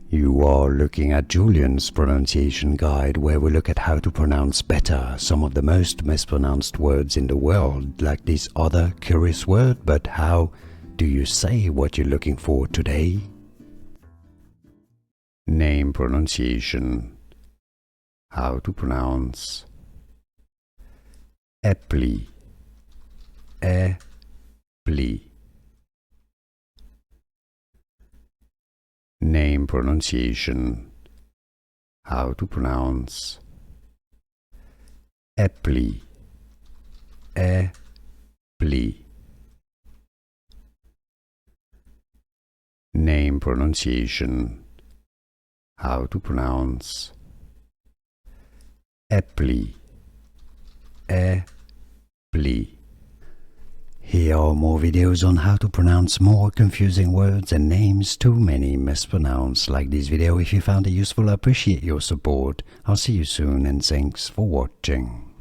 You are looking at Julian's pronunciation guide, where we look at how to pronounce better some of the most mispronounced words in the world, like this other curious word. But how do you say what you're looking for today? Name pronunciation. How to pronounce Epley. Epley. Name pronunciation. How to pronounce Epley. Epley. Name pronunciation. How to pronounce Epley. Epley. Here are more videos on how to pronounce more confusing words and names too many mispronounced. Like this video if you found it useful. I appreciate your support. I'll see you soon and thanks for watching.